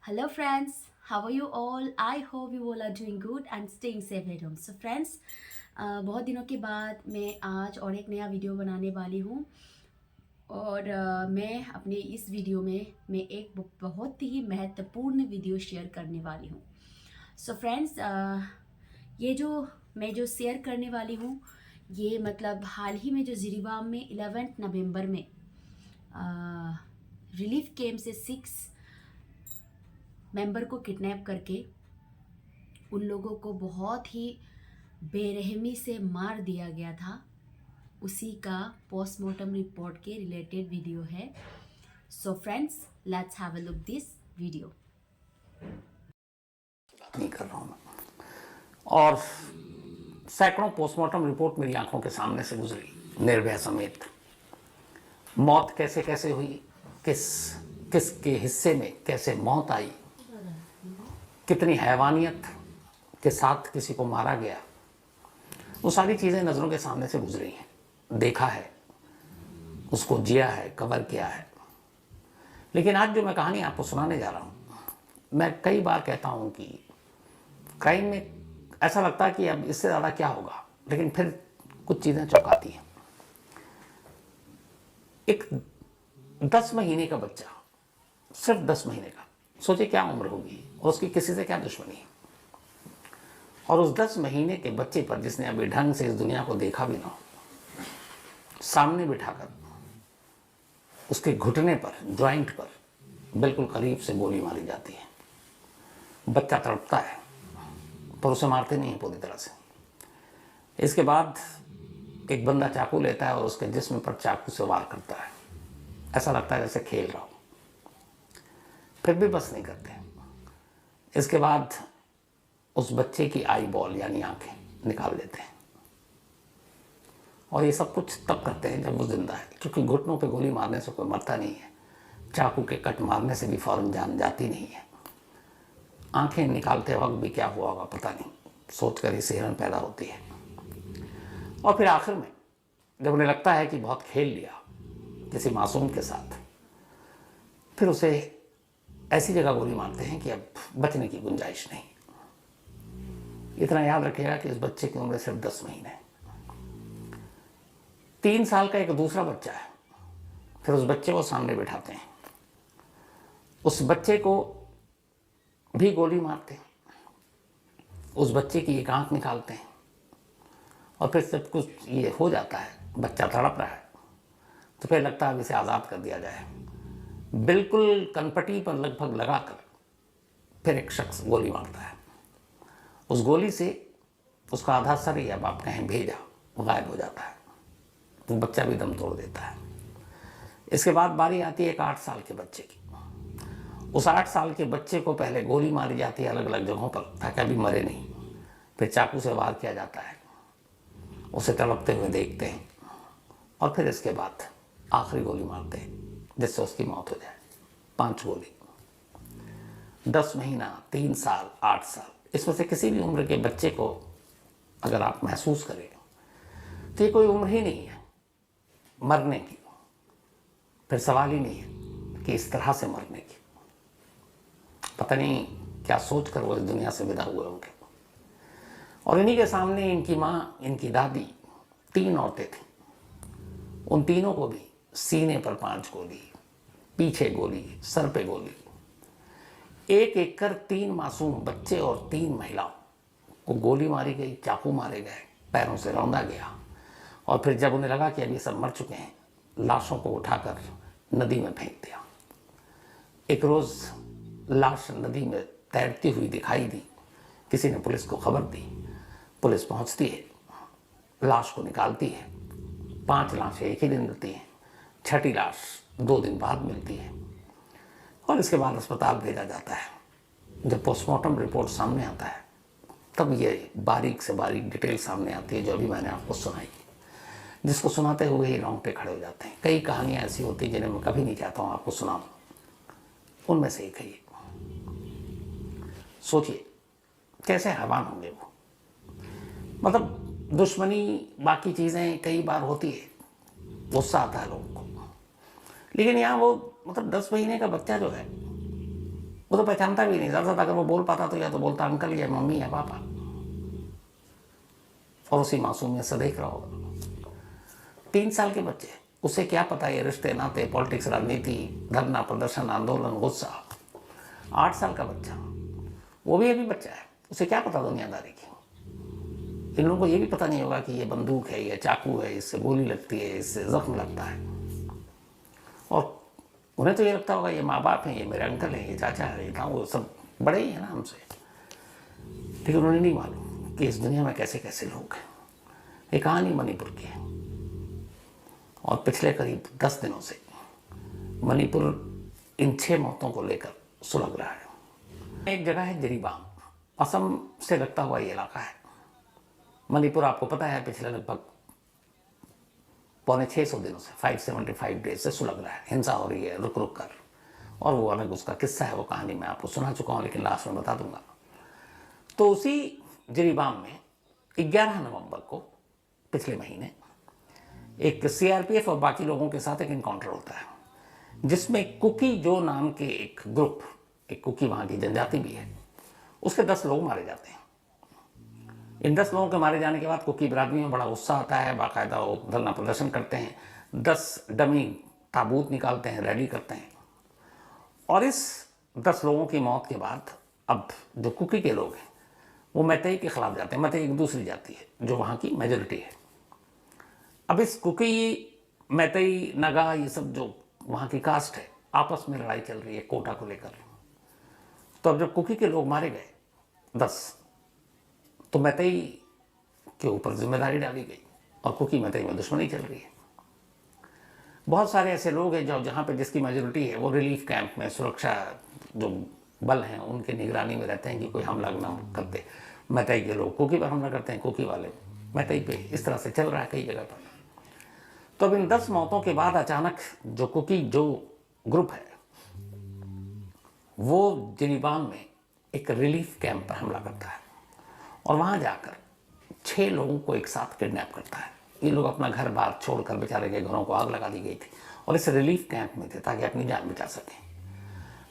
Hello, friends. How are you all? I hope you all are doing good and staying safe at home. So, friends, बहुत दिनों के बाद मैं आज और एक नया वीडियो बनाने वाली हूँ और मैं अपने इस वीडियो में मैं एक बहुत ही महत्वपूर्ण वीडियो शेयर करने वाली हूँ। सो फ्रेंड्स, ये जो शेयर करने वाली हूँ ये मतलब हाल ही में जो जिरीबाम में 11 नवंबर में रिलीफ कैंप से 6 मेंबर को किडनैप करके उन लोगों को बहुत ही बेरहमी से मार दिया गया था, उसी का पोस्टमार्टम रिपोर्ट के रिलेटेड वीडियो है। So friends, let's have a look this video. नहीं कर रहा हूं मैं। और सैकड़ों पोस्टमार्टम रिपोर्ट मेरी आंखों के सामने से गुजरी, निर्भया समेत। मौत कैसे कैसे हुई, किस किसके हिस्से में कैसे मौत आई, कितनी हैवानियत के साथ किसी को मारा गया, वो सारी चीज़ें नज़रों के सामने से गुजरी हैं। देखा है, उसको जिया है, कवर किया है। लेकिन आज जो मैं कहानी आपको सुनाने जा रहा हूँ, मैं कई बार कहता हूँ कि क्राइम में ऐसा लगता है कि अब इससे ज़्यादा क्या होगा, लेकिन फिर कुछ चीज़ें चौंकाती हैं। एक 10 महीने का बच्चा, सिर्फ 10 महीने का, सोचिए क्या उम्र होगी और उसकी किसी से क्या दुश्मनी है। और उस 10 महीने के बच्चे पर, जिसने अभी ढंग से इस दुनिया को देखा भी ना हो, सामने बिठाकर उसके घुटने पर, जॉइंट पर बिल्कुल करीब से गोली मारी जाती है। बच्चा तड़पता है, पर उसे मारते नहीं है पूरी तरह से। इसके बाद एक बंदा चाकू लेता है और उसके जिस्म पर चाकू से वार करता है। ऐसा लगता है जैसे खेल रहा हो, फिर भी बस नहीं करते। इसके बाद उस बच्चे की आई बॉल यानी आंखें निकाल देते हैं। और ये सब कुछ तब करते हैं जब वो जिंदा है, क्योंकि घुटनों पे गोली मारने से कोई मरता नहीं है, चाकू के कट मारने से भी फौरन जान जाती नहीं है। आंखें निकालते वक्त भी क्या हुआ होगा पता नहीं, सोचकर ही सिहरन पैदा होती है। और फिर आखिर में जब उन्हें लगता है कि बहुत खेल लिया किसी मासूम के साथ, फिर उसे ऐसी जगह गोली मारते हैं कि अब बचने की गुंजाइश नहीं। इतना याद रखिएगा कि इस बच्चे की उम्र सिर्फ 10 महीने है। 3 साल का एक दूसरा बच्चा है, फिर उस बच्चे को सामने बिठाते हैं, उस बच्चे को भी गोली मारते हैं, उस बच्चे की एक आंख निकालते हैं। और फिर सब कुछ ये हो जाता है, बच्चा तड़प रहा है, तो फिर लगता है अब इसे आज़ाद कर दिया जाए। बिल्कुल कनपटी पर लगभग लगाकर फिर एक शख्स गोली मारता है। उस गोली से उसका आधा सर, या आप कहें भेजा, गायब हो जाता है। वो बच्चा भी दम तोड़ देता है। इसके बाद बारी आती है एक 8 साल के बच्चे की। उस 8 साल के बच्चे को पहले गोली मारी जाती है अलग अलग जगहों पर, ताकि अभी मरे नहीं। फिर चाकू से वार किया जाता है, उसे तड़पते हुए देखते हैं, और फिर इसके बाद आखिरी गोली मारते हैं जिससे उसकी मौत हो जाए। 5 गोली, 10 महीना, 3 साल, 8 साल, इसमें से किसी भी उम्र के बच्चे को अगर आप महसूस करें तो ये कोई उम्र ही नहीं है मरने की। फिर सवाल ही नहीं है कि इस तरह से मरने की। पता नहीं क्या सोचकर वो इस दुनिया से विदा हुए होंगे। और इन्हीं के सामने इनकी माँ, इनकी दादी, 3 औरतें थीं। उन तीनों को भी सीने पर 5 गोली, पीछे गोली, सर पे गोली, एक एक कर 3 मासूम बच्चे और 3 महिलाओं को गोली मारी गई, चाकू मारे गए, पैरों से रौंदा गया। और फिर जब उन्हें लगा कि अब ये सब मर चुके हैं, लाशों को उठाकर नदी में फेंक दिया। एक रोज़ लाश नदी में तैरती हुई दिखाई दी। किसी ने पुलिस को खबर दी, पुलिस पहुंचती है, लाश को निकालती है। 5 लाशें एक ही दिन मिलती हैं, 6ठी लाश 2 दिन बाद मिलती है। और इसके बाद अस्पताल भेजा जाता है। जब पोस्टमार्टम रिपोर्ट सामने आता है, तब ये बारीक से बारीक डिटेल सामने आती है, जो अभी मैंने आपको सुनाई, जिसको सुनाते हुए ही रोंगटे खड़े हो जाते हैं। कई कहानियाँ ऐसी होती हैं जिन्हें मैं कभी नहीं चाहता हूँ आपको सुनाऊँ, उनमें से एक है ये। सोचिए कैसे हैवान होंगे वो। मतलब दुश्मनी, बाकी चीज़ें कई बार होती है, गुस्सा आता है लोगों को, लेकिन यहाँ वो मतलब 10 महीने का बच्चा जो है वो तो पहचानता भी नहीं, ज़्यादा अगर वो बोल पाता तो या तो बोलता अंकल या मम्मी या पापा, और उसी मासूमियत से देख रहा होगा। 3 साल के बच्चे, उसे क्या पता ये रिश्ते नाते, पॉलिटिक्स, राजनीति, धरना प्रदर्शन, आंदोलन, गुस्सा। 8 साल का बच्चा, वो भी अभी बच्चा है, उसे क्या पता दुनियादारी की। इन लोगों को ये भी पता नहीं होगा कि ये बंदूक है, ये चाकू है, इससे गोली लगती है, इससे जख्म लगता है। और उन्हें तो ये लगता होगा ये माँ बाप हैं, ये मेरे अंकल हैं, ये चाचा है, ये वो सब बड़े ही हैं ना हमसे। लेकिन उन्हें नहीं मालूम कि इस दुनिया में कैसे कैसे लोग हैं। ये कहानी मणिपुर की है, और पिछले करीब 10 दिनों से मणिपुर इन 6 मौतों को लेकर सुलग रहा है। एक जगह है जिरीबाम, असम से लगता हुआ ये इलाका है। मणिपुर आपको पता है पिछले लगभग 550 दिनों से 575 डेज से सुलग रहा है, हिंसा हो रही है रुक रुक कर। और वो अलग उसका किस्सा है, वो कहानी मैं आपको सुना चुका हूँ, लेकिन लास्ट में बता दूंगा। तो उसी जिरीबाम में 11 नवंबर को पिछले महीने एक सीआरपीएफ और बाकी लोगों के साथ एक इनकाउंटर होता है, जिसमें कुकी जो नाम के एक ग्रुप, एक कुकी वहाँ की जनजाति भी है, उसके 10 लोग मारे जाते हैं। इन 10 लोगों के मारे जाने के बाद कुकी बिरादरी में बड़ा गुस्सा आता है, बाकायदा वो धरना प्रदर्शन करते हैं, 10 डमी ताबूत निकालते हैं, रैली करते हैं। और इस 10 लोगों की मौत के बाद अब जो कुकी के लोग हैं वो मैतेई के खिलाफ जाते हैं। मैतेई एक दूसरी जाति है जो वहाँ की मेजोरिटी है। अब इस कुकी, मैतेई, नगा, ये सब जो वहाँ की कास्ट है, आपस में लड़ाई चल रही है कोटा को लेकर। तो अब जब कुकी के लोग मारे गए 10, तो मैतेई के ऊपर जिम्मेदारी डाली गई और कुकी मैतेई में दुश्मनी चल रही है। बहुत सारे ऐसे लोग हैं जो जहाँ पे जिसकी मेजोरिटी है वो रिलीफ कैंप में, सुरक्षा जो बल हैं उनके निगरानी में रहते हैं कि कोई हमला ना करते। मैतेई के लोग कुकी पर हमला करते हैं, कुकी वाले मैतेई पे। इस तरह से चल रहा है कई जगह पर। तो अब इन 10 मौतों के बाद अचानक जो कुकी जो ग्रुप है वो जिरीबाम में एक रिलीफ कैंप पर हमला करता है और वहाँ जाकर 6 लोगों को एक साथ किडनैप करता है। ये लोग अपना घर बार छोड़कर बेचारे के घरों को आग लगा दी गई थी और इस रिलीफ कैंप में थे ताकि अपनी जान बचा सकें।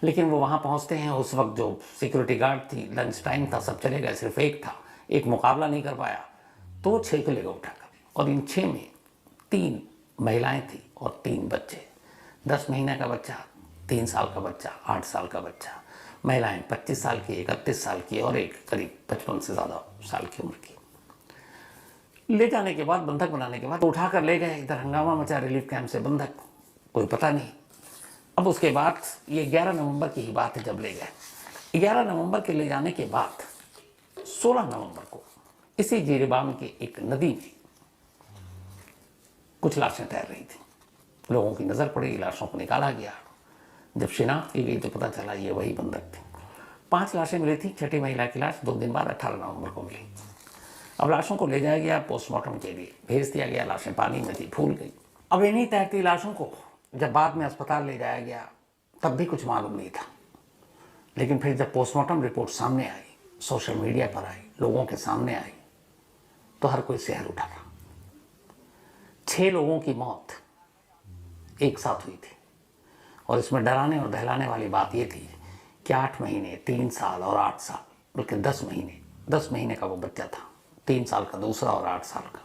लेकिन वो वहाँ पहुँचते हैं, उस वक्त जो सिक्योरिटी गार्ड थी, लंच टाइम था, सब चले गए, सिर्फ एक था, एक मुकाबला नहीं कर पाया, तो 6 को लेकर उठाकर। और इन 6 में 3 महिलाएं थी और 3 बच्चे। 10 महीने का बच्चा, 3 साल का बच्चा, 8 साल का बच्चा। महिलाएं 25 साल की, 31 साल की और एक करीब 55 से ज़्यादा साल की उम्र की। ले जाने के बाद, बंधक बनाने के बाद उठा कर ले गए। इधर हंगामा मचा रिलीफ कैंप से, बंधक कोई पता नहीं। अब उसके बाद ये 11 नवंबर की ही बात है जब ले गए। 11 नवंबर के ले जाने के बाद 16 नवंबर को इसी जिरीबाम की एक नदी में कुछ लाशें तैर रही थी। लोगों की नज़र पड़ी, लाशों को निकाला गया। जब शिनाख्त की गई तो पता चला ये वही बंधक थे। 5 लाशें मिली थी, छठी महिला की लाश 2 दिन बाद 18 नवंबर को मिली। अब लाशों को ले जाया गया पोस्टमार्टम के लिए, भेज दिया गया। लाशें पानी में थी, फूल गई। अब इन्हीं तैरती लाशों को जब बाद में अस्पताल ले जाया गया तब भी कुछ मालूम नहीं था। लेकिन फिर जब पोस्टमार्टम रिपोर्ट सामने आई, सोशल मीडिया पर आई, लोगों के सामने आई, तो हर कोई सिहर उठा था। 6 लोगों की मौत एक साथ हुई थी और इसमें डराने और दहलाने वाली बात ये थी कि 8 महीने, 3 साल और 8 साल, बल्कि 10 महीने का वो बच्चा था, 3 साल का दूसरा और 8 साल का।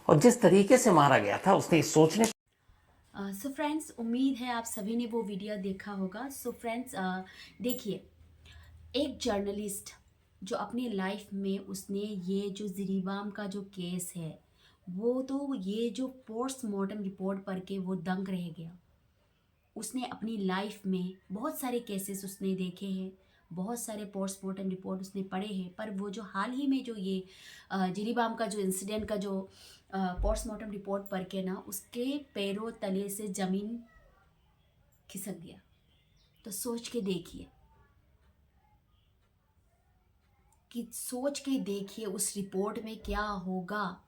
और जिस तरीके से मारा गया था उसने सोचने। सो फ्रेंड्स, उम्मीद है आप सभी ने वो वीडियो देखा होगा। सो फ्रेंड्स, देखिए, एक जर्नलिस्ट जो अपनी लाइफ में उसने ये जो जिरीबाम का जो केस है, वो तो ये जो पोस्टमार्टम रिपोर्ट पढ़ के वो दंग रह गया। उसने अपनी लाइफ में बहुत सारे केसेस उसने देखे हैं, बहुत सारे पोस्टमार्टम रिपोर्ट उसने पढ़े हैं, पर वो जो हाल ही में जो ये जिरीबाम का जो इंसिडेंट का जो पोस्टमार्टम रिपोर्ट पढ़ के ना उसके पैरों तले से ज़मीन खिसक गया। तो सोच के देखिए उस रिपोर्ट में क्या होगा,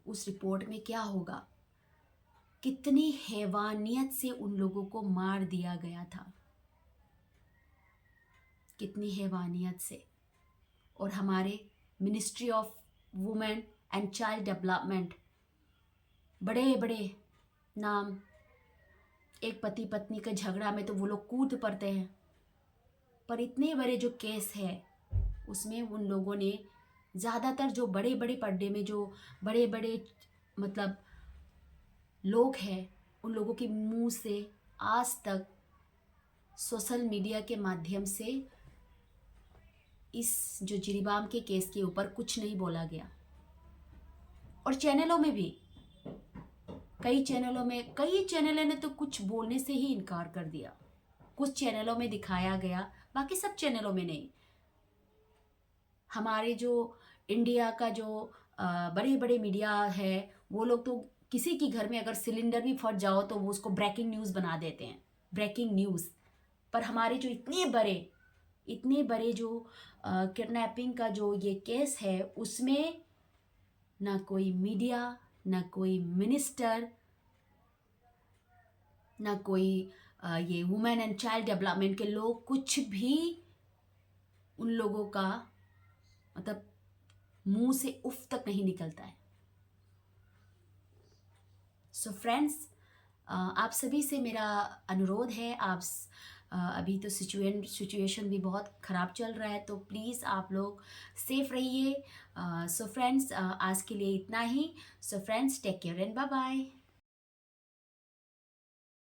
उस रिपोर्ट में क्या होगा। कितनी हैवानियत से उन लोगों को मार दिया गया था, कितनी हैवानियत से। और हमारे ministry of women and child development, बड़े बड़े नाम, एक पति पत्नी के झगड़ा में तो वो लोग कूद पड़ते हैं, पर इतने बड़े जो केस है उसमें उन लोगों ने ज़्यादातर जो बड़े बड़े पर्दे में जो बड़े बड़े मतलब लोग हैं उन लोगों के मुंह से आज तक सोशल मीडिया के माध्यम से इस जो जिरीबाम के केस के ऊपर कुछ नहीं बोला गया। और चैनलों में भी कई चैनलों ने तो कुछ बोलने से ही इनकार कर दिया। कुछ चैनलों में दिखाया गया, बाकी सब चैनलों में नहीं। हमारे जो इंडिया का जो बड़े बड़े मीडिया है वो लोग तो किसी के घर में अगर सिलेंडर भी फट जाओ तो वो उसको ब्रेकिंग न्यूज़ बना देते हैं, ब्रेकिंग न्यूज़। पर हमारे जो इतने बड़े जो किडनैपिंग का जो ये केस है उसमें ना कोई मीडिया, ना कोई मिनिस्टर, ना कोई ये वुमेन एंड चाइल्ड डेवलपमेंट के लोग, कुछ भी उन लोगों का मतलब मुंह से उफ तक नहीं निकलता है। सो फ्रेंड्स, आप सभी से मेरा अनुरोध है, अभी तो सिचुएशन भी बहुत ख़राब चल रहा है, तो प्लीज़ आप लोग सेफ रहिए। सो फ्रेंड्स, आज के लिए इतना ही। So friends, take care and bye bye.